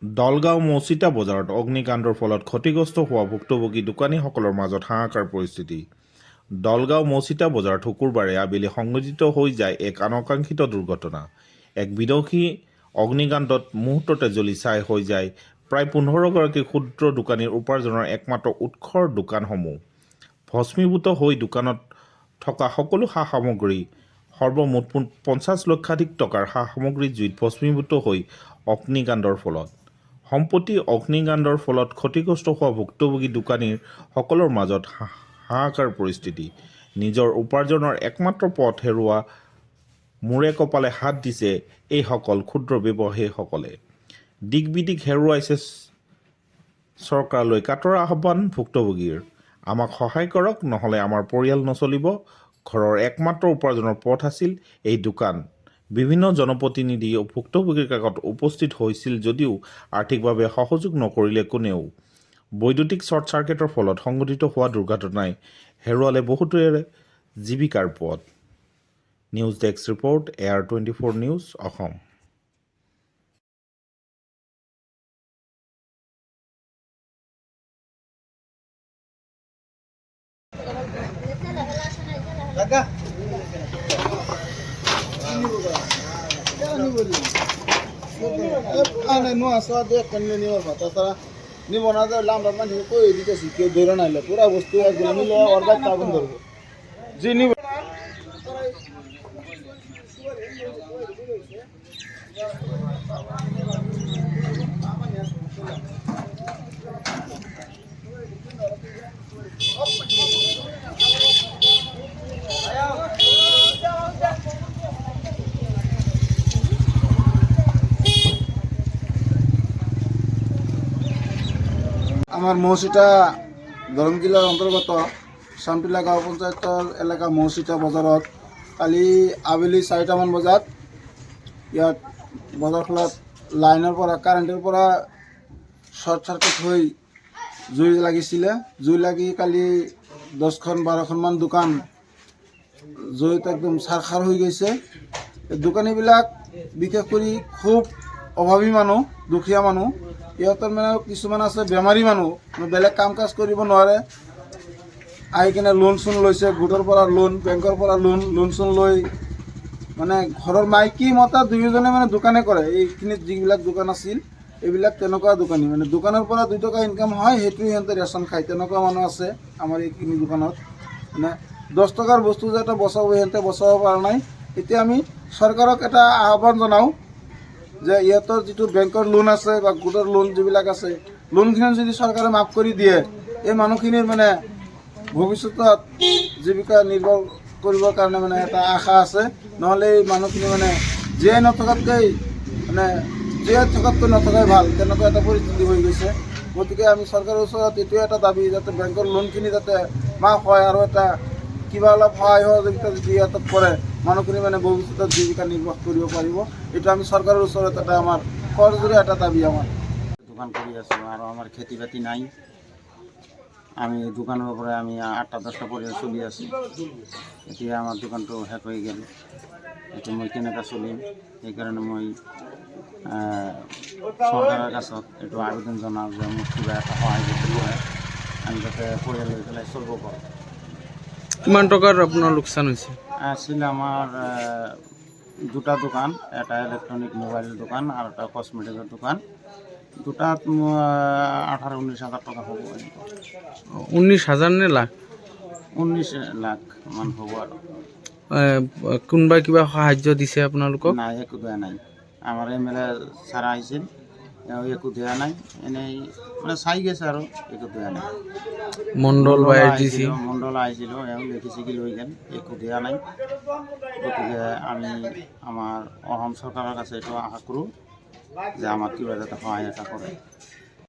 দলগাঁও মৌচিতা বজাৰত অগ্নিকাণ্ডৰ ফলত ক্ষতিগ্ৰস্ত হোৱা ভুক্তভোগী দোকানীসকলৰ মাজত হাহাকাৰ পৰিস্থিতি। দলগাঁও মৌচিতা বজাৰত শুকুৰবাৰে আবেলি সংঘটিত হৈ যায় এক অনাকাংক্ষিত দুৰ্ঘটনা। এক বিদেশী অগ্নিকাণ্ডত মুহূৰ্ততে জ্বলি ছাই হৈ যায় প্ৰায় 15গৰাকী ক্ষুদ্ৰ দোকানীৰ উপাৰ্জনৰ একমাত্ৰ উৎসৰ দোকানসমূহ। ভস্মীভূত হৈ দোকানত থকা সকলো সা সামগ্ৰী সৰ্বমুঠ 50 লক্ষাধিক টকাৰ সা সামগ্ৰী জুইত ভস্মীভূত হৈ অগ্নিকাণ্ডৰ ফলত। সম্প্ৰতি অগ্নিকাণ্ডৰ ফলত ক্ষতিগ্ৰস্ত হোৱা ভুক্তভোগী দোকানীৰ সকলৰ মাজত হাহাকাৰ পৰিস্থিতি। নিজৰ উপাৰ্জনৰ একমাত্ৰ পথ হেৰুওৱা মূৰে কপালে হাত দিছে এইসকল ক্ষুদ্ৰ ব্যৱসায়ীসকলে। দিক বিদিক হেৰুৱাইছে চৰকাৰলৈ কাতৰ আহ্বান ভুক্তভোগীৰ। আমাক সহায় কৰক, নহ'লে আমাৰ পৰিয়াল নচলিব। ঘৰৰ একমাত্ৰ উপাৰ্জনৰ পথ আছিল এই দোকান। বিভিন্ন জনপ্ৰতিনিধি ভুক্তভোগীৰ কাষত উপস্থিত হৈছিল যদিও আৰ্থিকভাৱে সহযোগ নকৰিলে কোনেও। বৈদ্যুতিক শ্বৰ্ট চাৰ্কিটৰ ফলত সংঘটিত হোৱা দুৰ্ঘটনাই হেৰুৱালে বহুতৰে জীৱিকাৰ পথ। News desk report, AR24 news, Assam. আমাৰ মৌচিতা দৰং জিলাৰ অন্তৰ্গত চামটিলা গাঁও পঞ্চায়তৰ এলেকা মৌচিতা বজাৰত কালি আবেলি 4টামান বজাত ইয়াত বজাৰখনত লাইনৰ পৰা কাৰেণ্টৰ পৰা শ্বৰ্ট চাৰ্কিট হৈ জুই লাগিছিলে। জুই লাগি কালি 10-12খনমান দোকান জুইত একদম চাৰখাৰ হৈ গৈছে। দোকানীবিলাক বিশেষ কৰি খুব অভাৱী মানুহ, দুখীয়া মানুহ। ইহঁতৰ মানে কিছুমান আছে বেমাৰী মানুহ, বেলেগ কাম কাজ কৰিব নোৱাৰে। আহি কিনে লোন চোন লৈছে, গোটৰ পৰা লোন, বেংকৰ পৰা লোন চোন লৈ মানে ঘৰৰ মাইকী মতা দুয়োজনে মানে দোকানে কৰে। এইখিনিত যিবিলাক দোকান আছিল এইবিলাক তেনেকুৱা দোকানী, মানে দোকানৰ পৰা 2 টকা ইনকাম হয়, সেইটোৱে সিহঁতে ৰেচন খায়। তেনেকুৱা মানুহ আছে আমাৰ এইখিনি দোকানত। মানে 10 টকাৰ বস্তু যে এটা বচাব, সিহঁতে বচাব পৰা নাই। এতিয়া আমি চৰকাৰক এটা আহ্বান জনাওঁ যে ইহঁতৰ যিটো বেংকৰ লোন আছে বা গোটৰ লোন যিবিলাক আছে, লোনখিনি যদি চৰকাৰে মাফ কৰি দিয়ে, এই মানুহখিনিৰ মানে ভৱিষ্যতত জীৱিকা নিৰ্বাহ কৰিবৰ কাৰণে মানে এটা আশা আছে। নহ'লে এই মানুহখিনি মানে জীয়াই নথকাতকৈ নথকাই ভাল, তেনেকুৱা এটা পৰিস্থিতি হৈ গৈছে। গতিকে আমি চৰকাৰৰ ওচৰত এইটোৱে এটা দাবী, যাতে বেংকৰ লোনখিনি যাতে মাফ হয় আৰু এটা কিবা অলপ সহায় সহযোগিতা যদি ইহঁতক কৰে, মানুহখিনি মানে ভৱিষ্যতত জীৱিকা নিৰ্বাহ কৰিব পাৰিব। এইটো আমি চৰকাৰৰ ওচৰত এটা আমাৰ কৰজোৰে এটা দাবী। আমাৰ দোকান কৰি আছোঁ আৰু আমাৰ খেতি বাতি নাই। আমি দোকানৰ পৰা আমি 8-10টা পৰিয়াল চলি আছোঁ। এতিয়া আমাৰ দোকানটো শেষ হৈ গ'ল। এতিয়া মই কেনেকৈ চলিম, সেইকাৰণে মই চৰকাৰৰ কাছত এইটো আবেদন জনাওঁ যে মোক কিবা এটা সহায় যদি কৰে, আমি যাতে পৰিয়াল লৈ পেলাই চলিব পাৰোঁ। কিমান টকাৰ আপোনাৰ লোকচান হৈছে? আছিল আমাৰ 2টা দোকান, এটা ইলেক্ট্ৰনিক মোবাইল দোকান আৰু এটা কসমেটিকৰ দোকান। দুটাত 18-19 হাজাৰ টকা হ'ব। 19,000 নে লাখ? 19 লাখ মান হ'ব আৰু। কোনোবাই কিবা সাহায্য দিছে আপোনালোকক? নাই, একো দিয়া নাই। আমাৰ MLA ছাৰ আহিছিল, তেওঁ একো দিয়া নাই, এনেই মানে চাই গৈছে আৰু একো দিয়া নাই। মণ্ডল বা ADC মণ্ডল আহিছিল, এওঁ লিখি চিখি লৈ গ'ল, একো দিয়া নাই। গতিকে আমি আমাৰ অসম চৰকাৰৰ কাছে এইটো আশা কৰোঁ যে আমাক কিবা যাতে সহায় এটা কৰে।